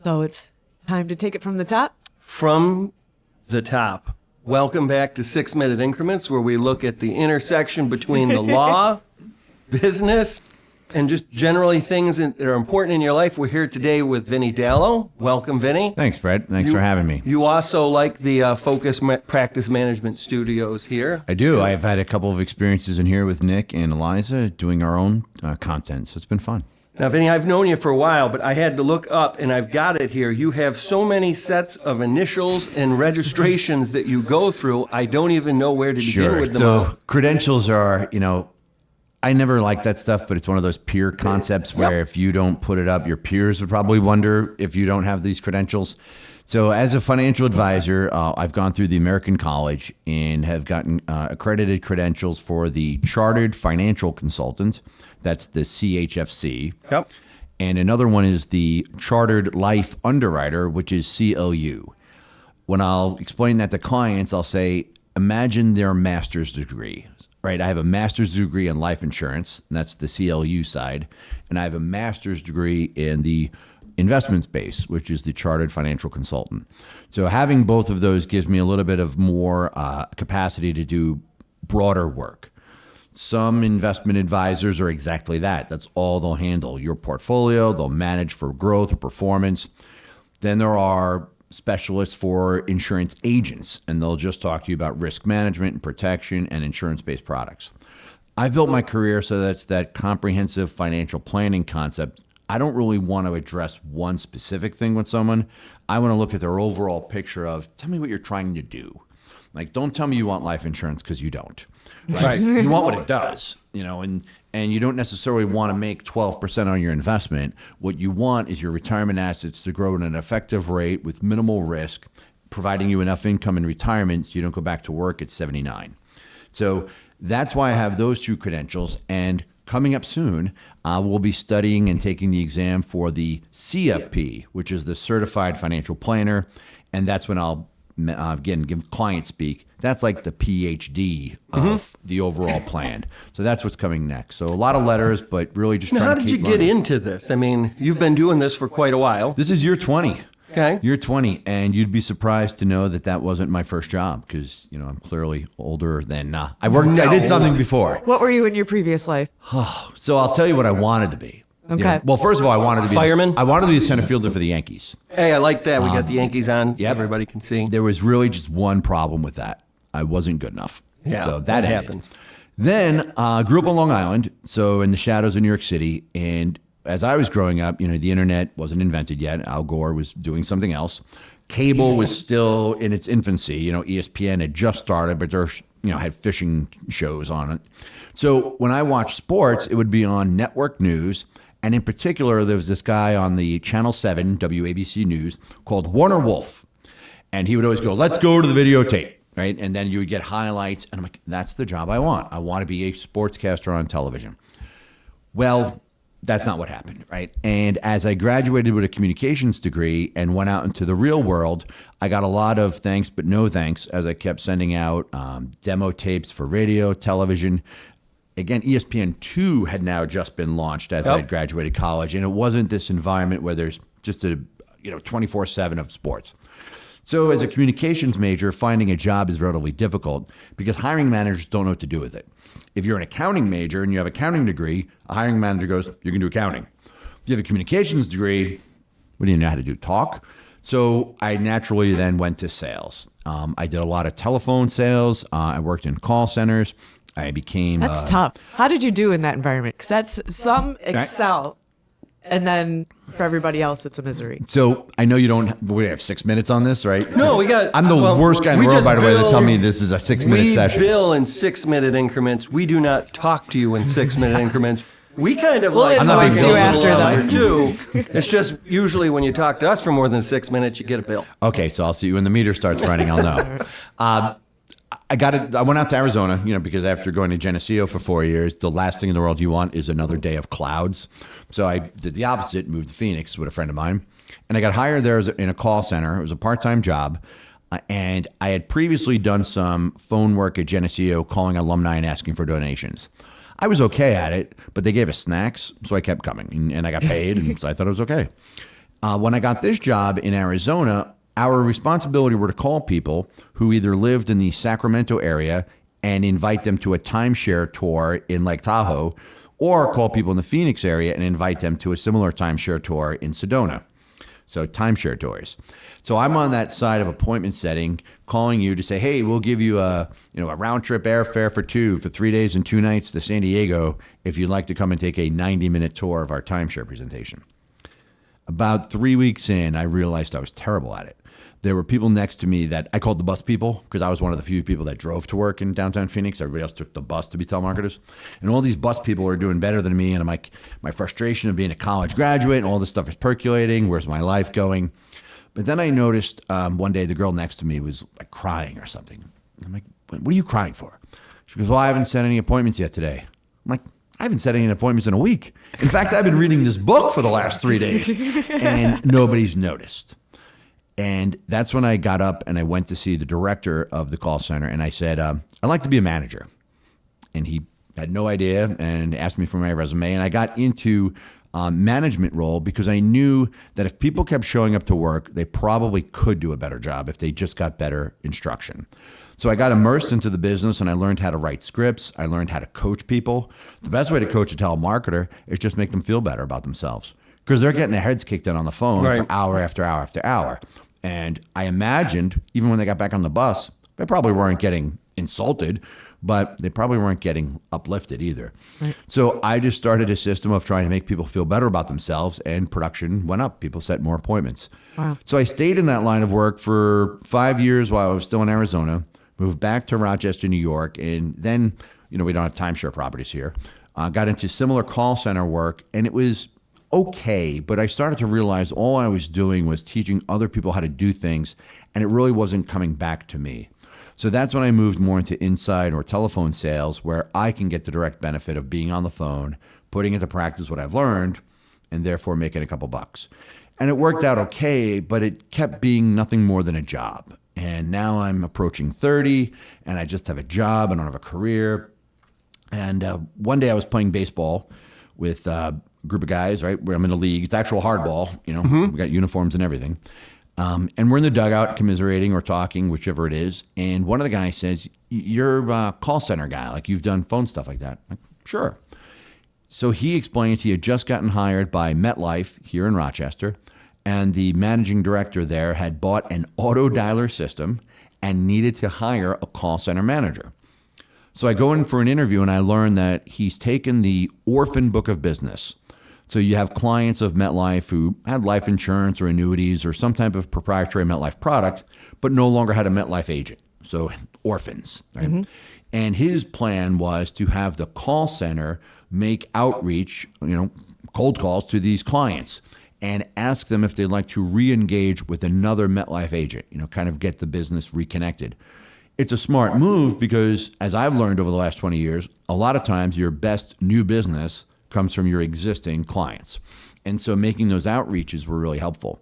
So it's time to take it from the top. From the top. Welcome back to 6 Minute Increments, where we look at the intersection between the law, business, and just generally things that are important in your life. We're here today with Vinny Dallo. Welcome, Vinny. Thanks, Brett. Thanks for having me. You also like the Focus Practice Management Studios here. I do. I've had a couple of experiences in here with Nick and Eliza doing our own content, so it's been fun. Now, Vinny, I've known you for a while, but I had to look up, and I've got it here. You have so many sets of initials and registrations that you go through, I don't even know where to begin with them all. So credentials are, I never liked that stuff, but it's one of those peer concepts where if you don't put it up, your peers would probably wonder if you don't have these credentials. So as a financial advisor, I've gone through the American College and have gotten accredited credentials for the Chartered Financial Consultant. That's the CHFC. Yep. And another one is the Chartered Life Underwriter, which is CLU. When I'll explain that to clients, I'll say, imagine their master's degree. Right, I have a master's degree in life insurance, and that's the CLU side, and I have a master's degree in the investment space, which is the Chartered Financial Consultant. So having both of those gives me a little bit of more capacity to do broader work. Some investment advisors are exactly that. That's all they'll handle. Your portfolio, they'll manage for growth or performance. Then there are specialists for insurance agents, and they'll just talk to you about risk management and protection and insurance-based products. I've built my career so that's that comprehensive financial planning concept. I don't really want to address one specific thing with someone. I want to look at their overall picture of, tell me what you're trying to do. Like, don't tell me you want life insurance because you don't. Right? You want what it does, and you don't necessarily want to make 12% on your investment. What you want is your retirement assets to grow at an effective rate with minimal risk, providing you enough income in retirement so you don't go back to work at 79. So that's why I have those two credentials. And coming up soon, we'll be studying and taking the exam for the CFP, which is the Certified Financial Planner. And that's when I'll again, give client speak. That's like the PhD of the overall plan. So that's what's coming next. So a lot of letters, but really just trying to keep How did you get into this? I mean, you've been doing this for quite a while. This is year 20. Okay. Year 20. And you'd be surprised to know that wasn't my first job because, I'm clearly older than I did something before. What were you in your previous life? So I'll tell you what I wanted to be. Okay. Well, first of all, I wanted to be fireman. I wanted to be a center fielder for the Yankees. Hey, I like that. We got the Yankees on. Yep. Everybody can see. There was really just one problem with that. I wasn't good enough. Yeah, so that happens. Then grew up on Long Island, so in the shadows of New York City. And as I was growing up, the internet wasn't invented yet. Al Gore was doing something else. Cable was still in its infancy. ESPN had just started, but there had fishing shows on it. So when I watched sports, it would be on network news. And in particular, there was this guy on the Channel 7, WABC News, called Warner Wolf. And he would always go, let's go to the videotape, right? And then you would get highlights. And I'm like, that's the job I want. I want to be a sportscaster on television. Well, that's not what happened, right? And as I graduated with a communications degree and went out into the real world, I got a lot of thanks but no thanks as I kept sending out demo tapes for radio, television. Again, ESPN2 had now just been launched as I had graduated college, and it wasn't this environment where there's just a 24/7 of sports. So as a communications major, finding a job is relatively difficult because hiring managers don't know what to do with it. If you're an accounting major and you have an accounting degree, a hiring manager goes, you can do accounting. If you have a communications degree, what do you know how to do? Talk? So I naturally then went to sales. I did a lot of telephone sales. I worked in call centers. I became... That's tough. How did you do in that environment? Because that's some excel, and then for everybody else, it's a misery. So I know you don't... We have 6 minutes on this, right? No, we got... I'm the worst guy in the world, by the way, to tell me this is a 6-minute session. We bill in 6-minute increments. We do not talk to you in 6-minute increments. We kind of like... I'm not talking you after, too. It's just usually when you talk to us for more than 6 minutes, you get a bill. Okay, so I'll see you when the meter starts running. I'll know. I went out to Arizona, because after going to Geneseo for 4 years, the last thing in the world you want is another day of clouds. So I did the opposite, moved to Phoenix with a friend of mine, and I got hired there in a call center. It was a part-time job, and I had previously done some phone work at Geneseo, calling alumni and asking for donations. I was okay at it, but they gave us snacks, so I kept coming, and I got paid, and so I thought it was okay. When I got this job in Arizona, our responsibility were to call people who either lived in the Sacramento area and invite them to a timeshare tour in Lake Tahoe, or call people in the Phoenix area and invite them to a similar timeshare tour in Sedona. So timeshare tours. So I'm on that side of appointment setting, calling you to say, hey, we'll give you a round trip airfare for 3 days and 2 nights to San Diego if you'd like to come and take a 90-minute tour of our timeshare presentation. About 3 weeks in, I realized I was terrible at it. There were people next to me that I called the bus people because I was one of the few people that drove to work in downtown Phoenix. Everybody else took the bus to be telemarketers. And all these bus people are doing better than me. And I'm like, my frustration of being a college graduate and all this stuff is percolating. Where's my life going? But then I noticed one day the girl next to me was like crying or something. I'm like, what are you crying for? She goes, well, I haven't set any appointments yet today. I'm like, I haven't set any appointments in a week. In fact, I've been reading this book for the last 3 days and nobody's noticed. And that's when I got up and I went to see the director of the call center and I said, I'd like to be a manager. And he had no idea and asked me for my resume. And I got into management role because I knew that if people kept showing up to work, they probably could do a better job if they just got better instruction. So I got immersed into the business and I learned how to write scripts. I learned how to coach people. The best way to coach a telemarketer is just make them feel better about themselves because they're getting their heads kicked in on the phone for hour after hour after hour. And I imagined, even when they got back on the bus, they probably weren't getting insulted, but they probably weren't getting uplifted either. Right. So I just started a system of trying to make people feel better about themselves, and production went up. People set more appointments. Wow. So I stayed in that line of work for 5 years while I was still in Arizona, moved back to Rochester, New York, and then, we don't have timeshare properties here. Got into similar call center work, and it was okay, but I started to realize all I was doing was teaching other people how to do things, and it really wasn't coming back to me. So that's when I moved more into inside or telephone sales, where I can get the direct benefit of being on the phone, putting into practice what I've learned, and therefore making a couple bucks. And it worked out okay, but it kept being nothing more than a job. And now I'm approaching 30, and I just have a job. I don't have a career. And one day I was playing baseball with group of guys, right? Where I'm in a league. It's actual hardball, We got uniforms and everything. And we're in the dugout commiserating or talking, whichever it is. And one of the guys says, you're a call center guy, like you've done phone stuff like that. I'm like, sure. So he explains he had just gotten hired by MetLife here in Rochester. And the managing director there had bought an auto dialer system and needed to hire a call center manager. So I go in for an interview and I learn that he's taken the orphan book of business. So you have clients of MetLife who had life insurance or annuities or some type of proprietary MetLife product, but no longer had a MetLife agent. So orphans, right? Mm-hmm. And his plan was to have the call center make outreach, cold calls to these clients and ask them if they'd like to re-engage with another MetLife agent, kind of get the business reconnected. It's a smart move because, as I've learned over the last 20 years, a lot of times your best new business comes from your existing clients. And so making those outreaches were really helpful.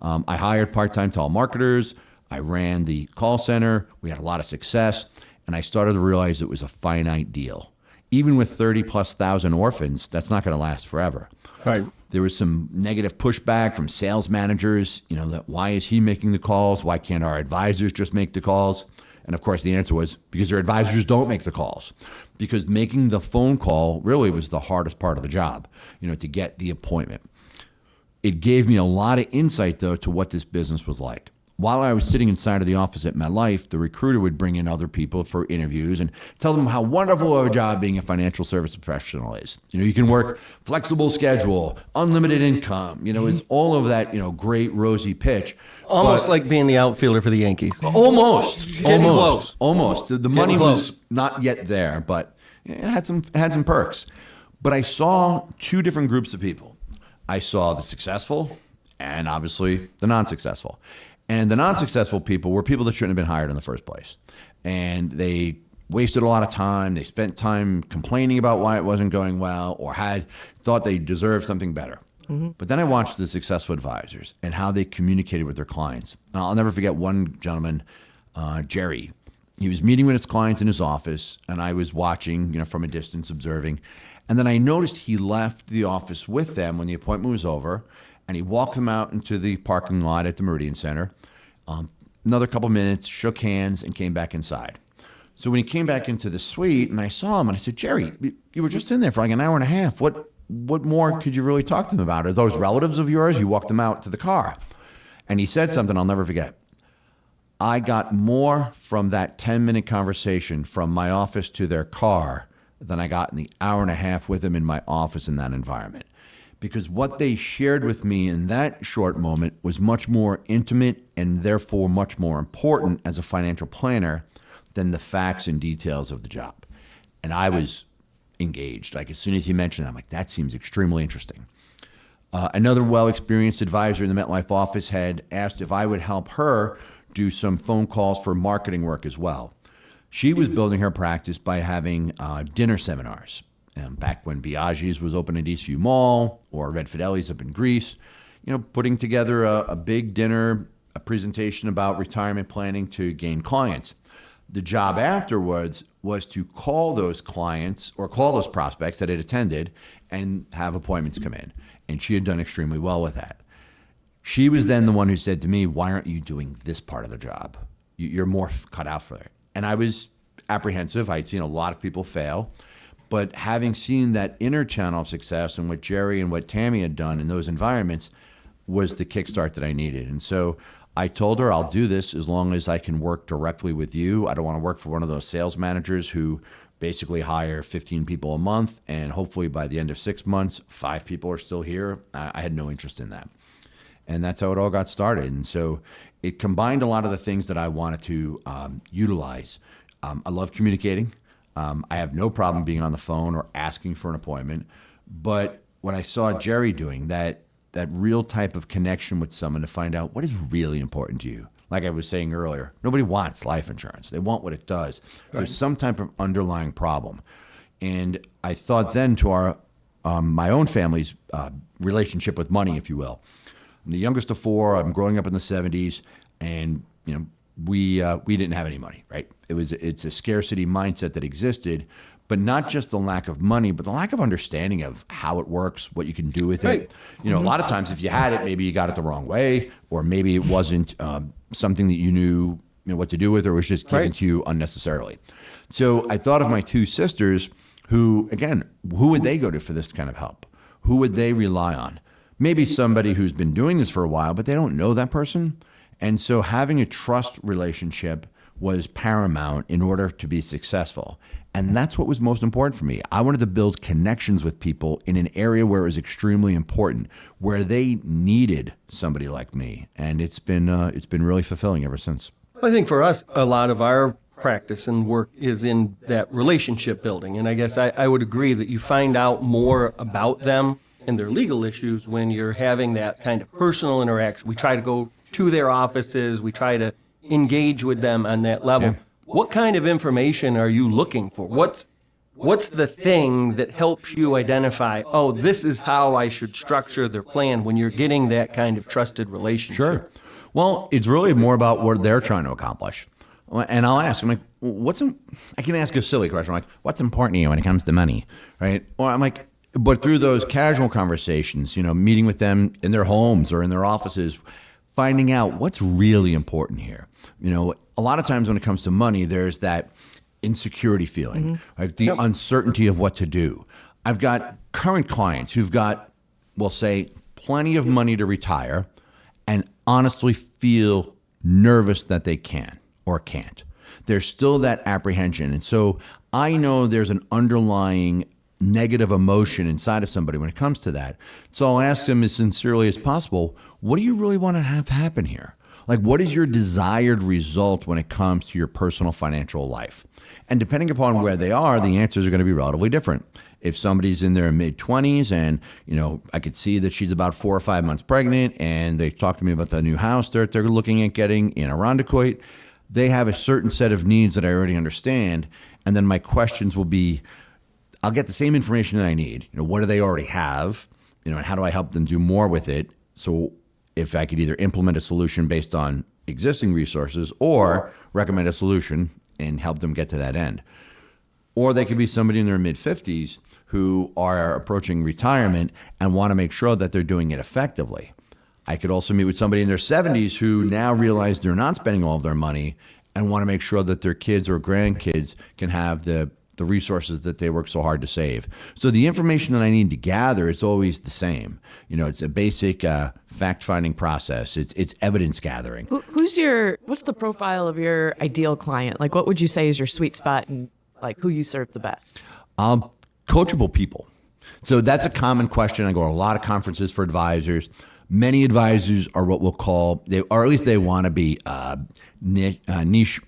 I hired part-time telemarketers. I ran the call center. We had a lot of success. And I started to realize it was a finite deal. Even with 30,000+ orphans, that's not going to last forever. Right. There was some negative pushback from sales managers, that why is he making the calls? Why can't our advisors just make the calls? And of course, the answer was because their advisors don't make the calls. Because making the phone call really was the hardest part of the job, to get the appointment. It gave me a lot of insight, though, to what this business was like. While I was sitting inside of the office at MetLife, the recruiter would bring in other people for interviews and tell them how wonderful of a job being a financial service professional is. You can work flexible schedule, unlimited income, it's all of that, great rosy pitch. Almost like being the outfielder for the Yankees. Almost. Close. Almost. The money was not yet there, but it had some perks. But I saw two different groups of people. I saw the successful and obviously the non-successful. And the non-successful people were people that shouldn't have been hired in the first place. And they wasted a lot of time. They spent time complaining about why it wasn't going well or thought they deserved something better. Mm-hmm. But then I watched the successful advisors and how they communicated with their clients. Now, I'll never forget one gentleman, Jerry. He was meeting with his clients in his office, and I was watching, from a distance, observing. And then I noticed he left the office with them when the appointment was over. And he walked them out into the parking lot at the Meridian Center. Another couple minutes, shook hands, and came back inside. So when he came back into the suite, and I saw him, and I said, Jerry, you were just in there for like an hour and a half. What more could you really talk to them about? Are those relatives of yours? You walked them out to the car. And he said something I'll never forget. I got more from that 10-minute conversation from my office to their car than I got in the hour and a half with them in my office in that environment. Because what they shared with me in that short moment was much more intimate and therefore much more important as a financial planner than the facts and details of the job. And I was engaged. Like as soon as he mentioned it, I'm like, that seems extremely interesting. Another well-experienced advisor in the MetLife office had asked if I would help her do some phone calls for marketing work as well. She was building her practice by having dinner seminars. Back when Biaggi's was open at Eastview Mall or Red Fideli's up in Greece, putting together a big dinner, a presentation about retirement planning to gain clients. The job afterwards was to call those clients or call those prospects that had attended and have appointments come in. And she had done extremely well with that. She was then the one who said to me, why aren't you doing this part of the job? You're more cut out for it. And I was apprehensive. I'd seen a lot of people fail. But having seen that inner channel of success and what Jerry and what Tammy had done in those environments was the kickstart that I needed. And so I told her I'll do this as long as I can work directly with you. I don't want to work for one of those sales managers who basically hire 15 people a month, and hopefully by the end of 6 months, 5 people are still here. I had no interest in that. And that's how it all got started. And so it combined a lot of the things that I wanted to utilize. I love communicating. I have no problem being on the phone or asking for an appointment. But when I saw Jerry doing that real type of connection with someone to find out what is really important to you, like I was saying earlier, nobody wants life insurance. They want what it does. Right. There's some type of underlying problem. And I thought then to our my own family's relationship with money, if you will. I'm the youngest of 4. I'm growing up in the 70s, and we didn't have any money, right? It's a scarcity mindset that existed, but not just the lack of money, but the lack of understanding of how it works, what you can do with it. A lot of times if you had it, maybe you got it the wrong way, or maybe it wasn't something that you knew what to do with, or was just given to you unnecessarily. So I thought of my 2 sisters who, again, who would they go to for this kind of help? Who would they rely on? Maybe somebody who's been doing this for a while, but they don't know that person. And so having a trust relationship was paramount in order to be successful. And that's what was most important for me. I wanted to build connections with people in an area where it was extremely important, where they needed somebody like me. And it's been really fulfilling ever since. I think for us, a lot of our practice and work is in that relationship building. And I guess I would agree that you find out more about them and their legal issues when you're having that kind of personal interaction. We try to go to their offices. We try to engage with them on that level. Yeah. What kind of information are you looking for? What's the thing that helps you identify, oh, this is how I should structure their plan when you're getting that kind of trusted relationship? Sure. Well, it's really more about what they're trying to accomplish. And I'll ask, I'm like, I can ask a silly question. I'm like, what's important to you when it comes to money, right? Or I'm like, but through those casual conversations, meeting with them in their homes or in their offices, finding out what's really important here. A lot of times when it comes to money, there's that insecurity feeling, like the uncertainty of what to do. I've got current clients who've got, we'll say, plenty of money to retire and honestly feel nervous that they can or can't. There's still that apprehension. And so I know there's an underlying negative emotion inside of somebody when it comes to that. So I'll ask them as sincerely as possible, what do you really want to have happen here? Like, what is your desired result when it comes to your personal financial life? And depending upon where they are, the answers are going to be relatively different. If somebody's in their mid-20s and, I could see that she's about 4 or 5 months pregnant and they talk to me about the new house they're looking at getting in Irondequoit, they have a certain set of needs that I already understand. And then my questions will be, I'll get the same information that I need. What do they already have? And how do I help them do more with it? So if I could either implement a solution based on existing resources or recommend a solution and help them get to that end. Or they could be somebody in their mid-50s who are approaching retirement and want to make sure that they're doing it effectively. I could also meet with somebody in their 70s who now realize they're not spending all of their money and want to make sure that their kids or grandkids can have the resources that they work so hard to save. So the information that I need to gather is always the same. It's a basic fact-finding process. It's evidence gathering. What's the profile of your ideal client? Like, what would you say is your sweet spot and like who you serve the best? Coachable people. So that's a common question. I go to a lot of conferences for advisors. Many advisors are what we'll call, or at least they want to be niche,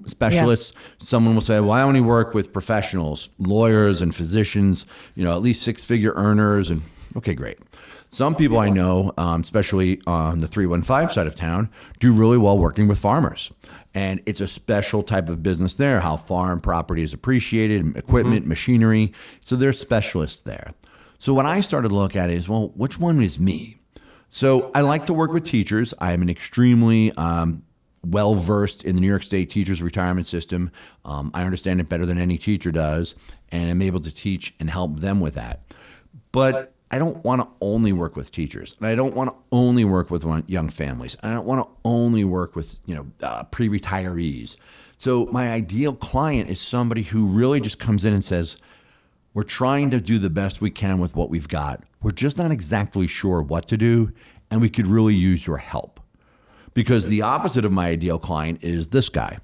specialists. Yeah. Someone will say, well, I only work with professionals, lawyers and physicians, at least six-figure earners. And okay, great. Some people I know, especially on the 315 side of town, do really well working with farmers. And it's a special type of business there, how farm property is appreciated, equipment, machinery. So there's specialists there. So what I started to look at is, well, which one is me? So I like to work with teachers. I am an extremely well-versed in the New York State teachers retirement system. I understand it better than any teacher does, and I'm able to teach and help them with that. But I don't want to only work with teachers, and I don't want to only work with young families. I don't want to only work with pre-retirees. So my ideal client is somebody who really just comes in and says, we're trying to do the best we can with what we've got. We're just not exactly sure what to do, and we could really use your help. Because the opposite of my ideal client is this guy.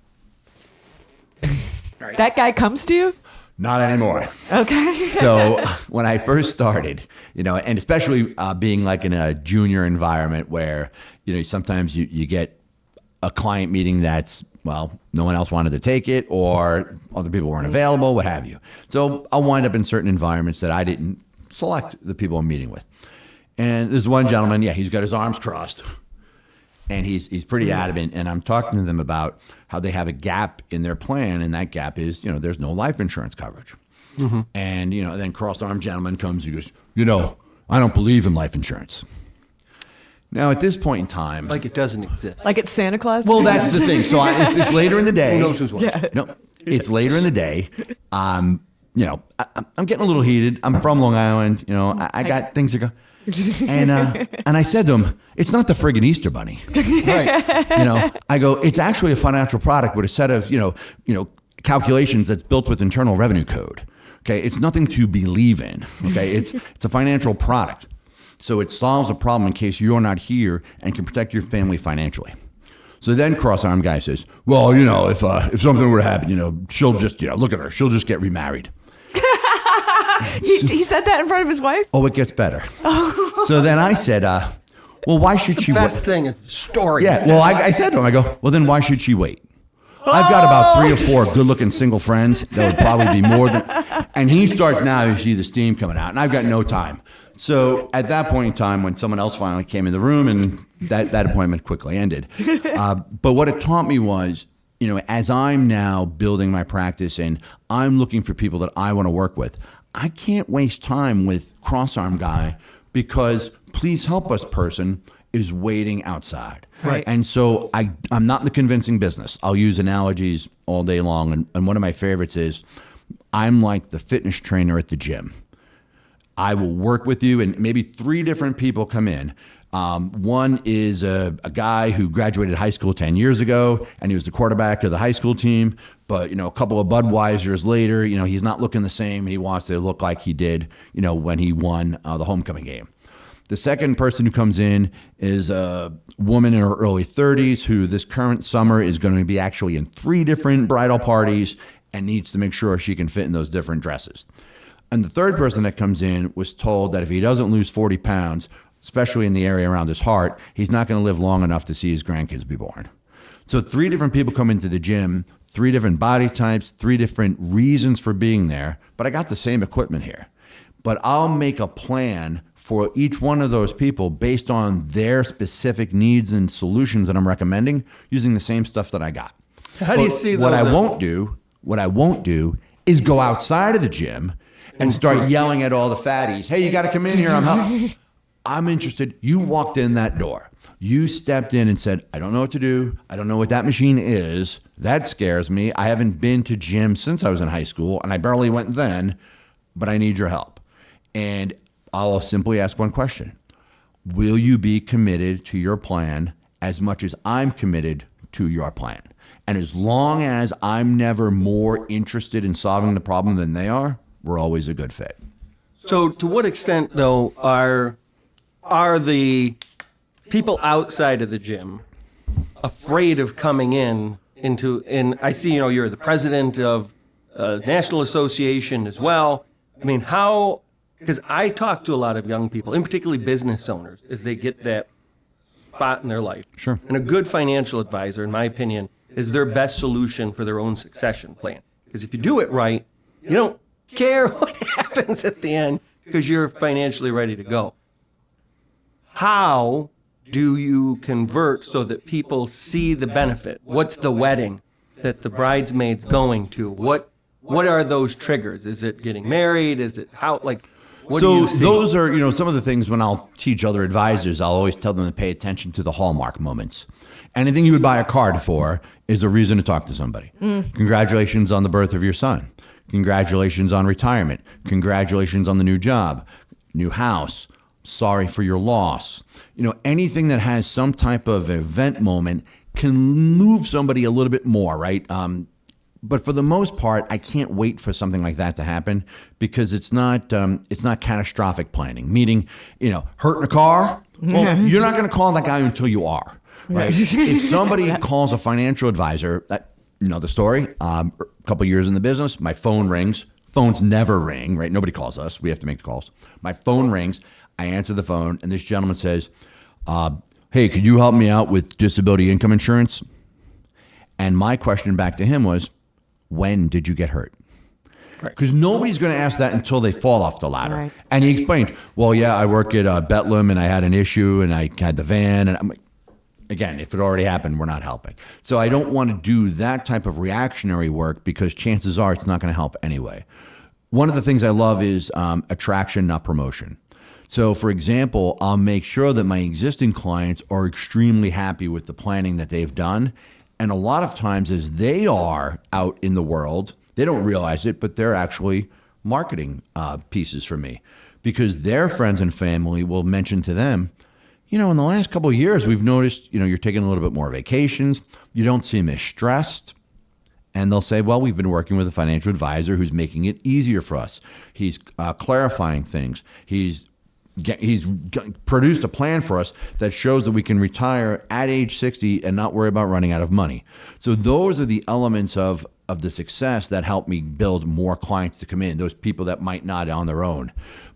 That guy comes to you? Not anymore. Okay. So when I first started, and especially being like in a junior environment where, sometimes you get a client meeting that's, well, no one else wanted to take it or other people weren't available, what have you. So I'll wind up in certain environments that I didn't select the people I'm meeting with. And there's one gentleman, he's got his arms crossed. And he's pretty adamant, and I'm talking to them about how they have a gap in their plan, and that gap is, there's no life insurance coverage. Mm-hmm. And, then cross-armed gentleman comes and goes, I don't believe in life insurance. Now, at this point in time... Like it doesn't exist. Like it's Santa Claus? Well, that's the thing. So it's later in the day. Who knows who's watching? Yeah. No, it's later in the day. I'm getting a little heated. I'm from Long Island. I got things to go... And I said to him, it's not the friggin' Easter Bunny. Right. I go, it's actually a financial product with a set of, calculations that's built with Internal Revenue Code. Okay. It's nothing to believe in. Okay. It's a financial product. So it solves a problem in case you're not here and can protect your family financially. So then cross-armed guy says, well, if something were to happen, she'll just, look at her. She'll just get remarried. He said that in front of his wife? Oh, it gets better. So then I said, well, why should she wait? The best thing is stories. Yeah, well, I said to him, I go, well, then why should she wait? I've got about 3 or 4 good-looking single friends that would probably be more than... And he starts now, you see the steam coming out, and I've got no time. So at that point in time, when someone else finally came in the room, and that appointment quickly ended. But what it taught me was, as I'm now building my practice and I'm looking for people that I want to work with, I can't waste time with cross-arm guy because please help us person is waiting outside. Right. And so I'm not in the convincing business. I'll use analogies all day long. And one of my favorites is I'm like the fitness trainer at the gym. I will work with you and maybe 3 different people come in. One is a guy who graduated high school 10 years ago, and he was the quarterback of the high school team. But, a couple of Budweisers later, he's not looking the same, and he wants to look like he did, when he won the homecoming game. The second person who comes in is a woman in her early 30s who this current summer is going to be actually in 3 different bridal parties and needs to make sure she can fit in those different dresses. And the third person that comes in was told that if he doesn't lose 40 pounds, especially in the area around his heart, he's not going to live long enough to see his grandkids be born. So 3 different people come into the gym, 3 different body types, 3 different reasons for being there, but I got the same equipment here. But I'll make a plan for each one of those people based on their specific needs and solutions that I'm recommending using the same stuff that I got. How do you see what I won't do is go outside of the gym and start yelling at all the fatties, hey, you got to come in here, I'm interested. You walked in that door. You stepped in and said, I don't know what to do. I don't know what that machine is. That scares me. I haven't been to gym since I was in high school, and I barely went then, but I need your help. And I'll simply ask one question. will you be committed to your plan as much as I'm committed to your plan? And as long as I'm never more interested in solving the problem than they are, we're always a good fit. So to what extent, though, are the people outside of the gym afraid of coming in? I see, you're the president of a national association as well. I mean, because I talk to a lot of young people, and particularly business owners, as they get that spot in their life. Sure. And a good financial advisor, in my opinion, is their best solution for their own succession plan. Because if you do it right, you don't care what happens at the end because you're financially ready to go. How do you convert so that people see the benefit? What's the wedding that the bridesmaid's going to? What are those triggers? Is it getting married? Is it how, what do you see? Those are, some of the things when I'll teach other advisors, I'll always tell them to pay attention to the hallmark moments. Anything you would buy a card for is a reason to talk to somebody. Congratulations on the birth of your son. Congratulations on retirement. Congratulations on the new job, new house. Sorry for your loss. Anything that has some type of event moment can move somebody a little bit more, right? But for the most part, I can't wait for something like that to happen because it's not catastrophic planning. Meaning, hurt in a car. Well, you're not going to call that guy until you are. Right. If somebody calls a financial advisor, the story, a couple years in the business, my phone rings. Phones never ring, right? Nobody calls us. We have to make the calls. My phone rings. I answer the phone, and this gentleman says, hey, could you help me out with disability income insurance? And my question back to him was, when did you get hurt? Because nobody's going to ask that until they fall off the ladder. Right. And he explained, well, yeah, I work at Betlam, and I had an issue, and I had the van, and I'm like, again, if it already happened, we're not helping. So I don't want to do that type of reactionary work because chances are it's not going to help anyway. One of the things I love is attraction, not promotion. So, for example, I'll make sure that my existing clients are extremely happy with the planning that they've done. And a lot of times as they are out in the world, they don't realize it, but they're actually marketing pieces for me because their friends and family will mention to them, in the last couple of years, we've noticed, you're taking a little bit more vacations. You don't seem as stressed. And they'll say, well, we've been working with a financial advisor who's making it easier for us. He's clarifying things. He's produced a plan for us that shows that we can retire at age 60 and not worry about running out of money. So those are the elements of the success that help me build more clients to come in, those people that might not on their own.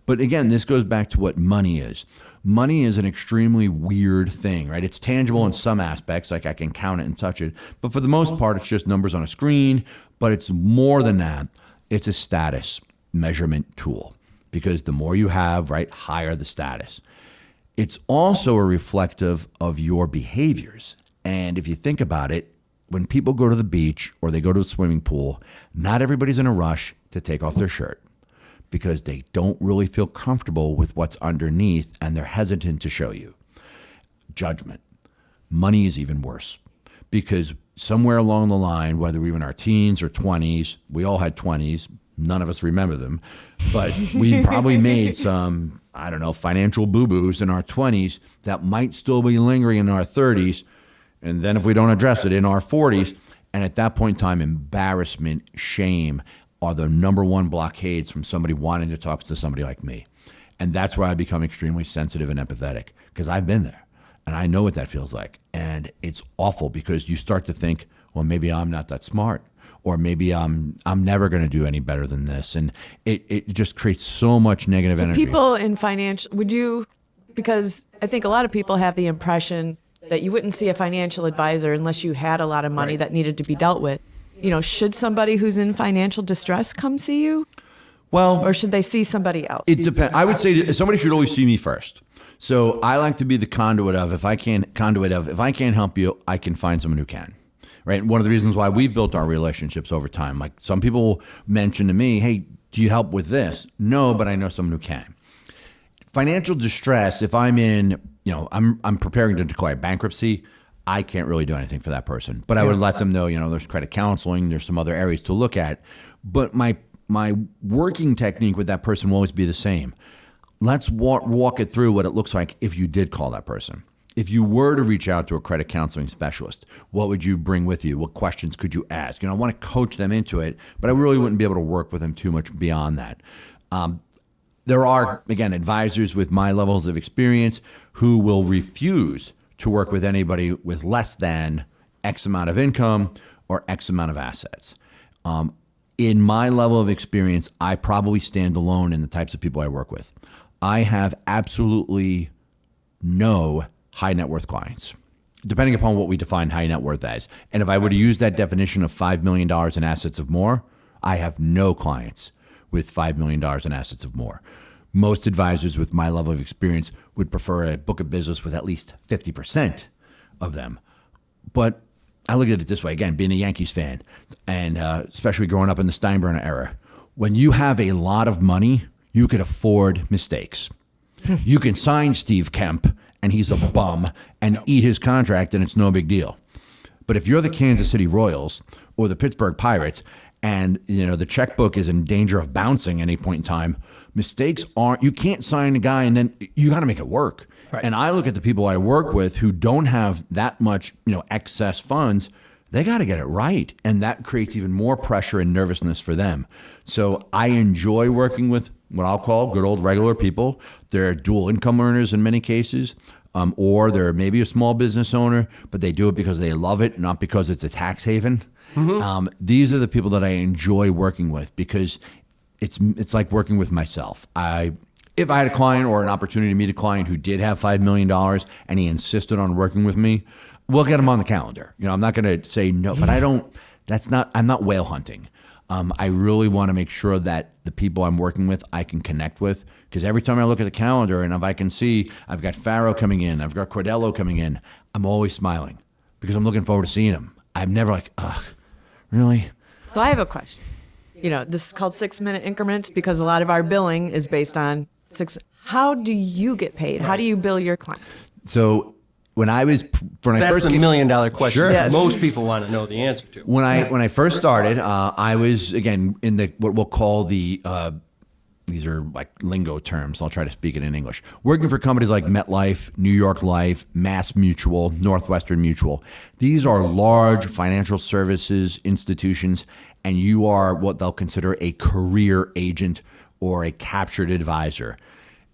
But again, this goes back to what money is. Money is an extremely weird thing, right? It's tangible in some aspects, like I can count it and touch it. But for the most part, it's just numbers on a screen. But it's more than that. It's a status measurement tool because the more you have, right, higher the status. It's also a reflective of your behaviors. And if you think about it, when people go to the beach or they go to a swimming pool, not everybody's in a rush to take off their shirt, because they don't really feel comfortable with what's underneath and they're hesitant to show you. Judgment. Money is even worse because somewhere along the line, whether we were in our teens or 20s, we all had 20s, none of us remember them, but we probably made some, financial boo-boos in our 20s that might still be lingering in our 30s. And then if we don't address it in our 40s, and at that point in time, embarrassment, shame, are the number one blockades from somebody wanting to talk to somebody like me. And that's where I become extremely sensitive and empathetic because I've been there and I know what that feels like. And it's awful because you start to think, well, maybe I'm not that smart or maybe I'm never going to do any better than this. And it just creates so much negative energy. People in financial, because I think a lot of people have the impression that you wouldn't see a financial advisor unless you had a lot of money that needed to be dealt with. Should somebody who's in financial distress come see you? Well, or should they see somebody else? It depends. I would say somebody should always see me first. So I like to be the conduit of, if I can't help you, I can find someone who can. Right. One of the reasons why we've built our relationships over time, like some people mention to me, hey, do you help with this? No, but I know someone who can. Financial distress, if I'm in, I'm preparing to declare bankruptcy, I can't really do anything for that person. But I would let them know, there's credit counseling, there's some other areas to look at. But my working technique with that person will always be the same. let's walk it through what it looks like if you did call that person. If you were to reach out to a credit counseling specialist, what would you bring with you? What questions could you ask? I want to coach them into it, but I really wouldn't be able to work with them too much beyond that. There are, again, advisors with my levels of experience who will refuse to work with anybody with less than X amount of income or X amount of assets. In my level of experience, I probably stand alone in the types of people I work with. I have absolutely no high net worth clients, depending upon what we define high net worth as. And if I were to use that definition of $5 million in assets of more, I have no clients with $5 million in assets of more. Most advisors with my level of experience would prefer a book of business with at least 50% of them. But I look at it this way, again, being a Yankees fan, and especially growing up in the Steinbrenner era, when you have a lot of money, you could afford mistakes. You can sign Steve Kemp, and he's a bum, and eat his contract, and it's no big deal. But if you're the Kansas City Royals or the Pittsburgh Pirates, and the checkbook is in danger of bouncing any point in time, mistakes aren't. You can't sign a guy, and then you got to make it work. Right. And I look at the people I work with who don't have that much, excess funds. They got to get it right, and that creates even more pressure and nervousness for them. So I enjoy working with what I'll call good old regular people. They're dual income earners in many cases, or they're maybe a small business owner, but they do it because they love it, not because it's a tax haven. Mm-hmm. These are the people that I enjoy working with because it's like working with myself. If I had a client or an opportunity to meet a client who did have $5 million and he insisted on working with me, we'll get him on the calendar. I'm not going to say no, but I'm not whale hunting. I really want to make sure that the people I'm working with, I can connect with, because every time I look at the calendar and if I can see I've got Faro coming in, I've got Cordello coming in, I'm always smiling because I'm looking forward to seeing him. I'm never like, ugh, really? So I have a question. This is called 6-minute increments because a lot of our billing is based on How do you get paid? How do you bill your client? So when I first $1 million question. Sure. Yes. Most people want to know the answer to. When I first started, I was again in what we'll call the these are like lingo terms. I'll try to speak it in English. Working for companies like MetLife, New York Life, Mass Mutual, Northwestern Mutual. These are large financial services institutions, and you are what they'll consider a career agent or a captured advisor.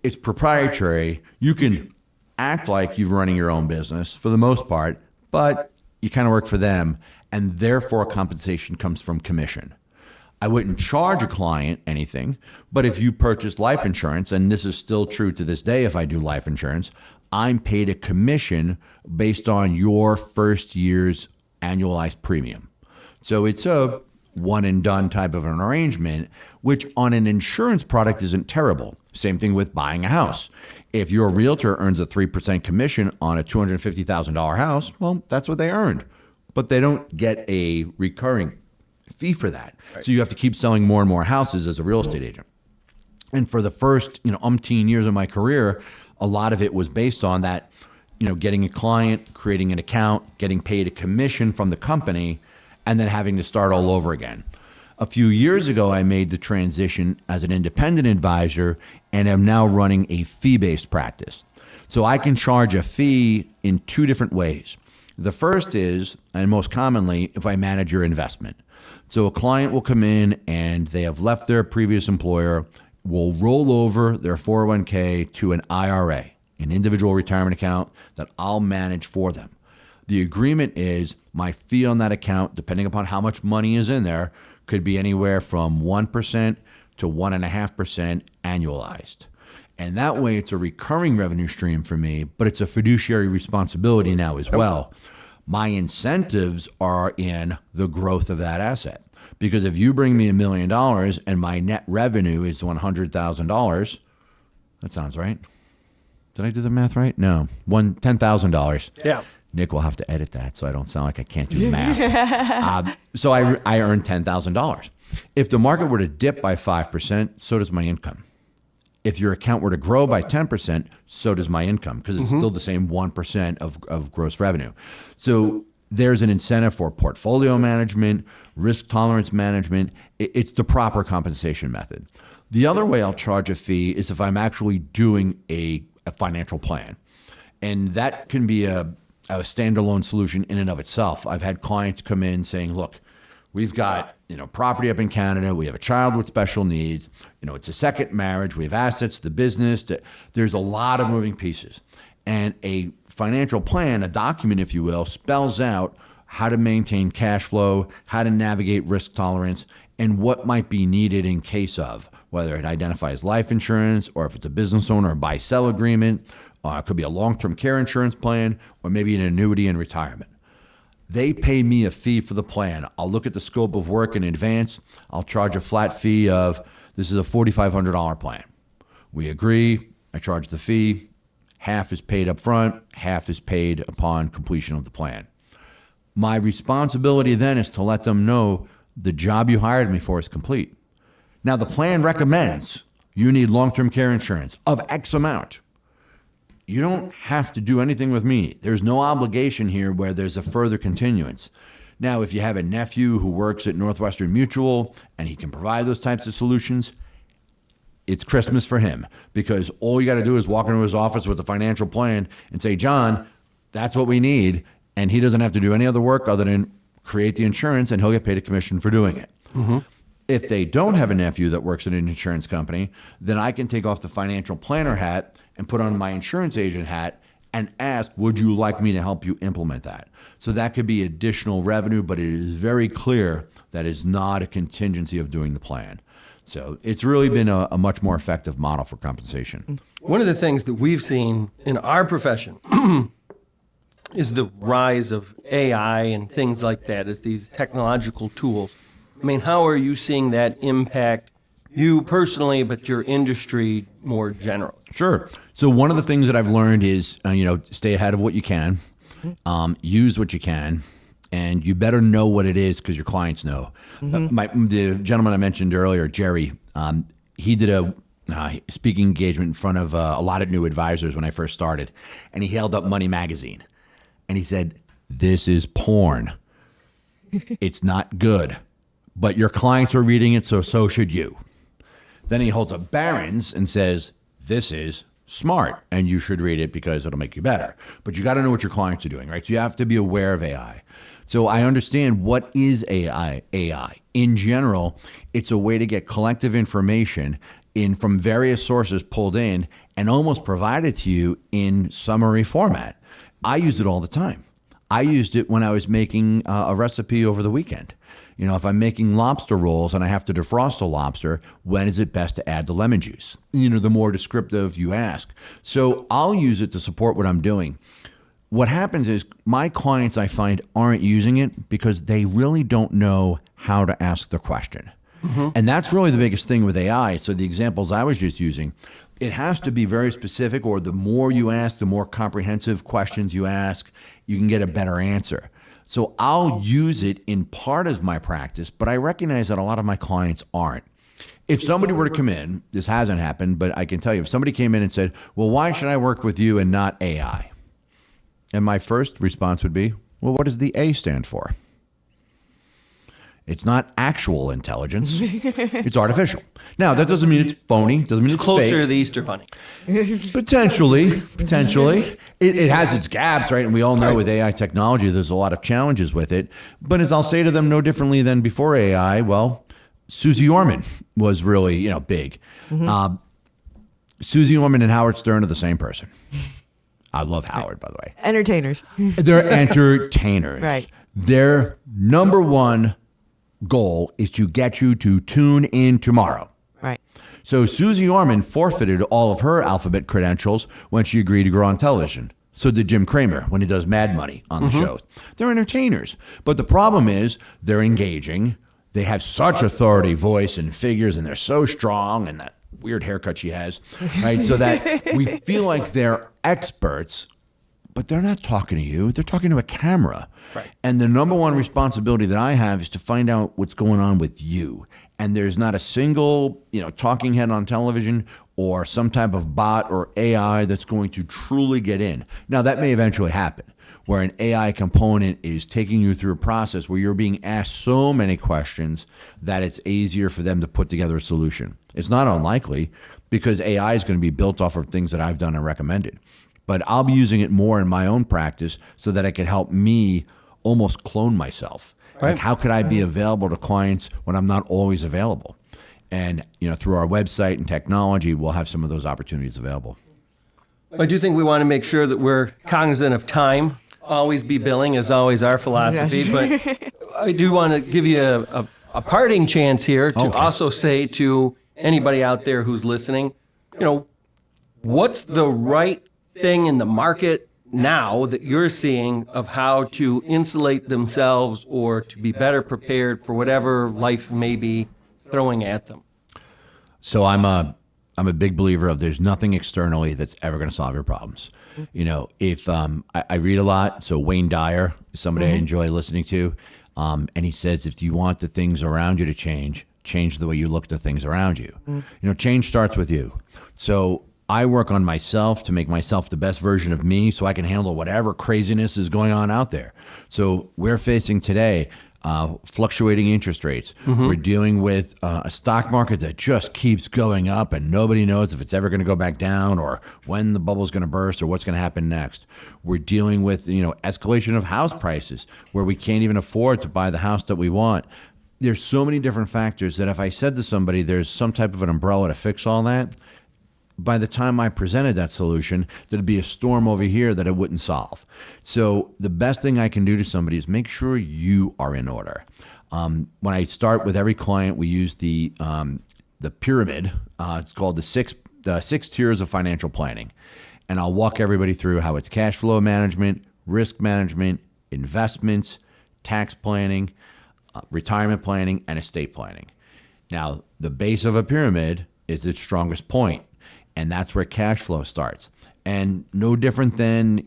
It's proprietary. You can act like you're running your own business for the most part, but you kind of work for them, and therefore compensation comes from commission. I wouldn't charge a client anything, but if you purchase life insurance, and this is still true to this day if I do life insurance, I'm paid a commission based on your first year's annualized premium. So it's a one and done type of an arrangement, which on an insurance product isn't terrible. Same thing with buying a house. If your realtor earns a 3% commission on a $250,000 house, well, that's what they earned. But they don't get a recurring fee for that. Right. So you have to keep selling more and more houses as a real estate agent. And for the first, umpteen years of my career, a lot of it was based on that, getting a client, creating an account, getting paid a commission from the company, and then having to start all over again. A few years ago, I made the transition as an independent advisor and am now running a fee-based practice. So I can charge a fee in two different ways. The first is, and most commonly, if I manage your investment. So a client will come in and they have left their previous employer, will roll over their 401k to an IRA, an individual retirement account that I'll manage for them. The agreement is my fee on that account, depending upon how much money is in there, could be anywhere from 1% to 1.5% annualized. And that way it's a recurring revenue stream for me, but it's a fiduciary responsibility now as well. My incentives are in the growth of that asset. Because if you bring me $1 million and my net revenue is $100,000, that sounds right. Did I do the math right? No, $10,000. Yeah. Nick will have to edit that so I don't sound like I can't do math. So I earn $10,000. If the market were to dip by 5%, so does my income. If your account were to grow by 10%, so does my income because it's still the same 1% of gross revenue. So there's an incentive for portfolio management, risk tolerance management. It's the proper compensation method. The other way I'll charge a fee is if I'm actually doing a financial plan. And that can be a standalone solution in and of itself. I've had clients come in saying, look, we've got property up in Canada. We have a child with special needs. It's a second marriage. We have assets, the business. There's a lot of moving pieces. And a financial plan, a document, if you will, spells out how to maintain cash flow, how to navigate risk tolerance, and what might be needed in case of, whether it identifies life insurance or if it's a business owner, a buy-sell agreement, it could be a long-term care insurance plan, or maybe an annuity in retirement. They pay me a fee for the plan. I'll look at the scope of work in advance. I'll charge a flat fee of, this is a $4,500 plan. We agree, I charge the fee. Half is paid up front, half is paid upon completion of the plan. My responsibility then is to let them know the job you hired me for is complete. Now, the plan recommends you need long-term care insurance of X amount. You don't have to do anything with me. There's no obligation here where there's a further continuance. Now, if you have a nephew who works at Northwestern Mutual and he can provide those types of solutions, it's Christmas for him, because all you got to do is walk into his office with a financial plan and say, John, that's what we need. And he doesn't have to do any other work other than create the insurance, and he'll get paid a commission for doing it. Mm-hmm. If they don't have a nephew that works at an insurance company, then I can take off the financial planner hat and put on my insurance agent hat and ask, would you like me to help you implement that? So that could be additional revenue, but it is very clear that is not a contingency of doing the plan. So it's really been a much more effective model for compensation. One of the things that we've seen in our profession is the rise of AI and things like that, as these technological tools. I mean, how are you seeing that impact you personally, but your industry more generally? Sure. So one of the things that I've learned is, stay ahead of what you can, use what you can, and you better know what it is because your clients know. The gentleman I mentioned earlier, Jerry, he did a speaking engagement in front of a lot of new advisors when I first started, and he held up Money Magazine, and he said, "This is porn. It's not good, but your clients are reading it, so should you." Then he holds up Barron's and says, "This is smart, and you should read it because it'll make you better. But you got to know what your clients are doing, right? So you have to be aware of AI." So I understand what is AI. In general, it's a way to get collective information from various sources pulled in and almost provided to you in summary format. I use it all the time. I used it when I was making a recipe over the weekend. If I'm making lobster rolls and I have to defrost a lobster, when is it best to add the lemon juice? The more descriptive you ask. So I'll use it to support what I'm doing. What happens is my clients, I find, aren't using it because they really don't know how to ask the question. Mm-hmm. And that's really the biggest thing with AI. So the examples I was just using, it has to be very specific, or the more you ask, the more comprehensive questions you ask, you can get a better answer. So I'll use it in part as my practice, but I recognize that a lot of my clients aren't. If somebody were to come in, this hasn't happened, but I can tell you, if somebody came in and said, well, why should I work with you and not AI? And my first response would be, well, what does the A stand for? It's not actual intelligence. It's artificial. Now, that doesn't mean it's phony. Doesn't mean it's closer fake. to the Easter Bunny. Potentially. It has its gaps, right? And we all know with AI technology, there's a lot of challenges with it. But as I'll say to them, no differently than before AI, well, Susie Orman was really, big. Mm-hmm. Susie Orman and Howard Stern are the same person. I love Howard, by the way. Entertainers. They're entertainers. Right. Their number one goal is to get you to tune in tomorrow. Right. So Susie Orman forfeited all of her alphabet credentials when she agreed to go on television. So did Jim Cramer when he does Mad Money on the shows. They're entertainers. But the problem is they're engaging. They have such authority, voice, and figures, and they're so strong, and that weird haircut she has, right? So that we feel like they're experts, but they're not talking to you. They're talking to a camera. Right. And the number one responsibility that I have is to find out what's going on with you. And there's not a single, talking head on television or some type of bot or AI that's going to truly get in. Now, that may eventually happen, where an AI component is taking you through a process where you're being asked so many questions that it's easier for them to put together a solution. It's not unlikely because AI is going to be built off of things that I've done and recommended. But I'll be using it more in my own practice so that it can help me almost clone myself. Right. Like, how could I be available to clients when I'm not always available? And through our website and technology, we'll have some of those opportunities available. I do think we want to make sure that we're cognizant of time. Always be billing is always our philosophy. Yes. But I do want to give you a parting chance here to also say to anybody out there who's listening, what's the right thing in the market now that you're seeing of how to insulate themselves or to be better prepared for whatever life may be throwing at them? So I'm a big believer of there's nothing externally that's ever going to solve your problems. If I read a lot, so Wayne Dyer is somebody I enjoy listening to, and he says if you want the things around you to change the way you look at the things around you. Change starts with you. So I work on myself to make myself the best version of me so I can handle whatever craziness is going on out there. So we're facing today fluctuating interest rates. We're dealing with a stock market that just keeps going up and nobody knows if it's ever going to go back down or when the bubble's going to burst or what's going to happen next. We're dealing with, escalation of house prices where we can't even afford to buy the house that we want. There's so many different factors that if I said to somebody there's some type of an umbrella to fix all that, by the time I presented that solution, there'd be a storm over here that it wouldn't solve. So the best thing I can do to somebody is make sure you are in order. When I start with every client, we use the pyramid. It's called the six tiers of financial planning. And I'll walk everybody through how it's cash flow management, risk management, investments, tax planning, retirement planning, and estate planning. Now, the base of a pyramid is its strongest point. And that's where cash flow starts. And no different than,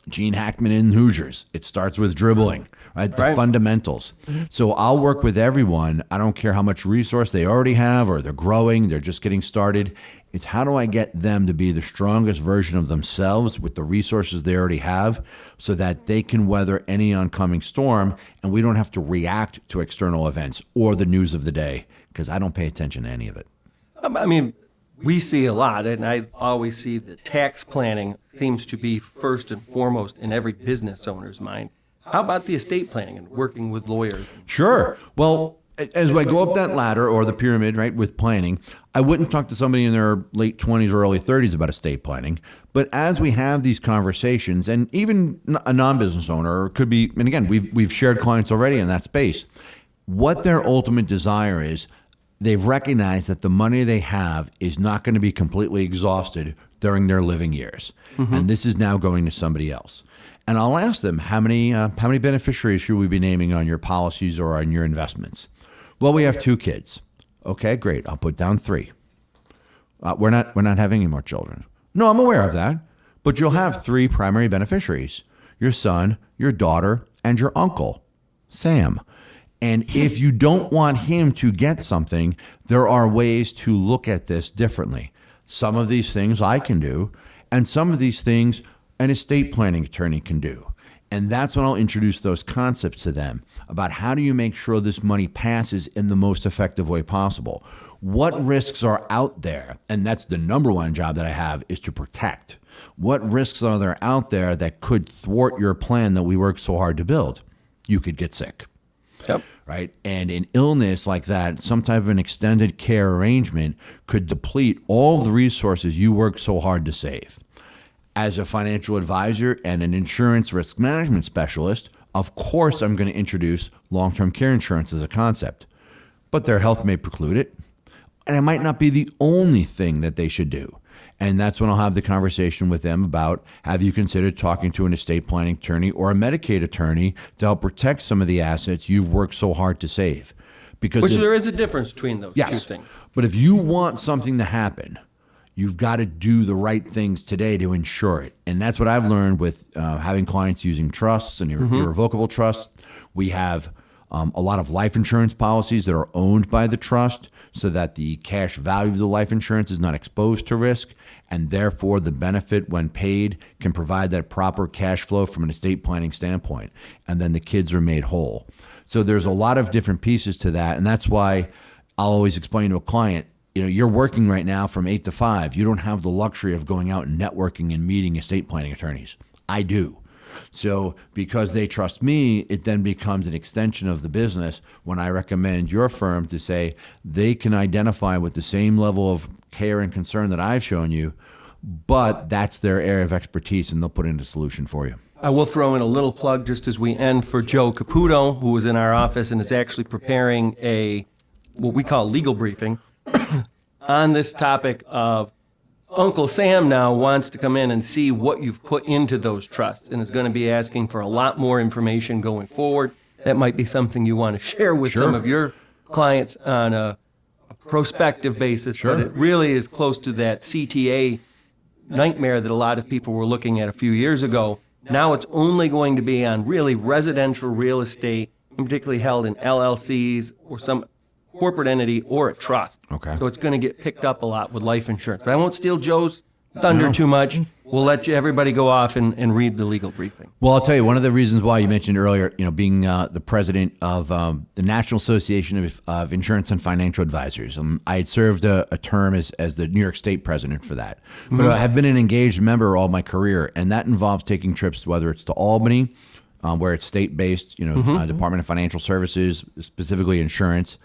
Gene Hackman in Hoosiers. It starts with dribbling, right? The fundamentals. So I'll work with everyone. I don't care how much resource they already have or they're growing, they're just getting started. It's how do I get them to be the strongest version of themselves with the resources they already have so that they can weather any oncoming storm and we don't have to react to external events or the news of the day because I don't pay attention to any of it. We see a lot, and I always see that tax planning seems to be first and foremost in every business owner's mind. How about the estate planning and working with lawyers? Sure. Well, as I go up that ladder or the pyramid, right, with planning, I wouldn't talk to somebody in their late 20s or early 30s about estate planning. But as we have these conversations, and even a non-business owner could be, and again, we've shared clients already in that space, what their ultimate desire is, they've recognized that the money they have is not going to be completely exhausted during their living years. And this is now going to somebody else. And I'll ask them, how many beneficiaries should we be naming on your policies or on your investments? Well, we have 2 kids. Okay, great. I'll put down 3. We're not having any more children. No, I'm aware of that. But you'll have 3 primary beneficiaries: your son, your daughter, and your uncle, Sam. And if you don't want him to get something, there are ways to look at this differently. Some of these things I can do, and some of these things an estate planning attorney can do. And that's when I'll introduce those concepts to them about how do you make sure this money passes in the most effective way possible. What risks are out there? And that's the number one job that I have, is to protect. What risks are there out there that could thwart your plan that we work so hard to build? You could get sick. Yep. Right. And an illness like that, some type of an extended care arrangement could deplete all of the resources you work so hard to save. As a financial advisor and an insurance risk management specialist, of course, I'm going to introduce long-term care insurance as a concept, but their health may preclude it. And it might not be the only thing that they should do. And that's when I'll have the conversation with them about, have you considered talking to an estate planning attorney or a Medicaid attorney to help protect some of the assets you've worked so hard to save? Because there is a difference between those 2 things. But if you want something to happen, you've got to do the right things today to ensure it. And that's what I've learned with having clients using trusts and irrevocable trusts. We have A lot of life insurance policies that are owned by the trust so that the cash value of the life insurance is not exposed to risk, and therefore the benefit when paid can provide that proper cash flow from an estate planning standpoint, and then the kids are made whole. So there's a lot of different pieces to that, and that's why I'll always explain to a client, you're working right now from 8 to 5. You don't have the luxury of going out and networking and meeting estate planning attorneys. I do. So because they trust me, it then becomes an extension of the business when I recommend your firm to say they can identify with the same level of care and concern that I've shown you, but that's their area of expertise, and they'll put in a solution for you. I will throw in a little plug just as we end for Joe Caputo, who is in our office and is actually preparing what we call legal briefing on this topic of Uncle Sam now wants to come in and see what you've put into those trusts and is going to be asking for a lot more information going forward. That might be something you want to share with some of your clients on a prospective basis, but it really is close to that CTA nightmare that a lot of people were looking at a few years ago. Now it's only going to be on really residential real estate, particularly held in LLCs or some corporate entity or a trust. Okay. So it's going to get picked up a lot with life insurance. But I won't steal Joe's thunder too much. We'll let everybody go off and read the legal briefing. Well, I'll tell you, one of the reasons why you mentioned earlier, being the president of the National Association of Insurance and Financial Advisors. I had served a term as the New York State president for that. But I have been an engaged member all my career, and that involves taking trips, whether it's to Albany, where it's state-based, Department of Financial Services, specifically insurance,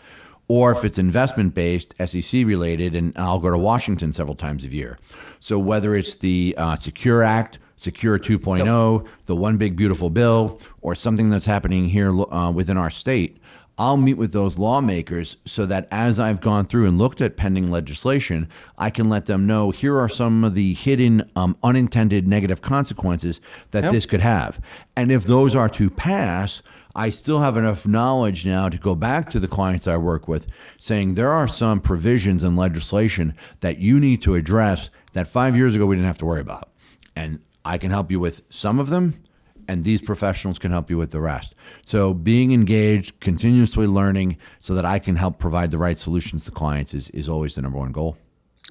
or if it's investment-based, SEC-related, and I'll go to Washington several times a year. So whether it's the Secure Act, Secure 2.0, the One Big Beautiful Bill, or something that's happening here within our state, I'll meet with those lawmakers so that as I've gone through and looked at pending legislation, I can let them know here are some of the hidden unintended negative consequences that this could have. And if those are to pass, I still have enough knowledge now to go back to the clients I work with saying there are some provisions in legislation that you need to address that 5 years ago we didn't have to worry about. And I can help you with some of them, and these professionals can help you with the rest. So being engaged, continuously learning so that I can help provide the right solutions to clients is always the number one goal.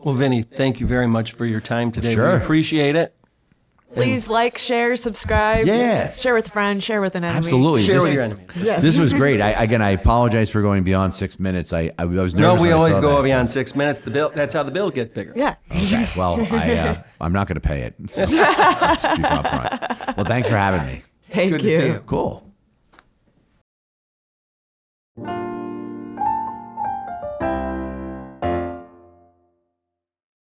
Well, Vinny, thank you very much for your time today. Sure. We appreciate it. Please like, share, subscribe. Yeah. Share with a friend, share with an enemy. Absolutely. Share with your enemy. This was great. I apologize for going beyond 6 minutes. I was nervous. No, we when I always saw go that. beyond 6 minutes. That's how the bill gets bigger. Yeah. Okay. Well, I'm not going to pay it. So, let's be upfront. Well, thanks for having me. Thank Good to you. see you. Cool.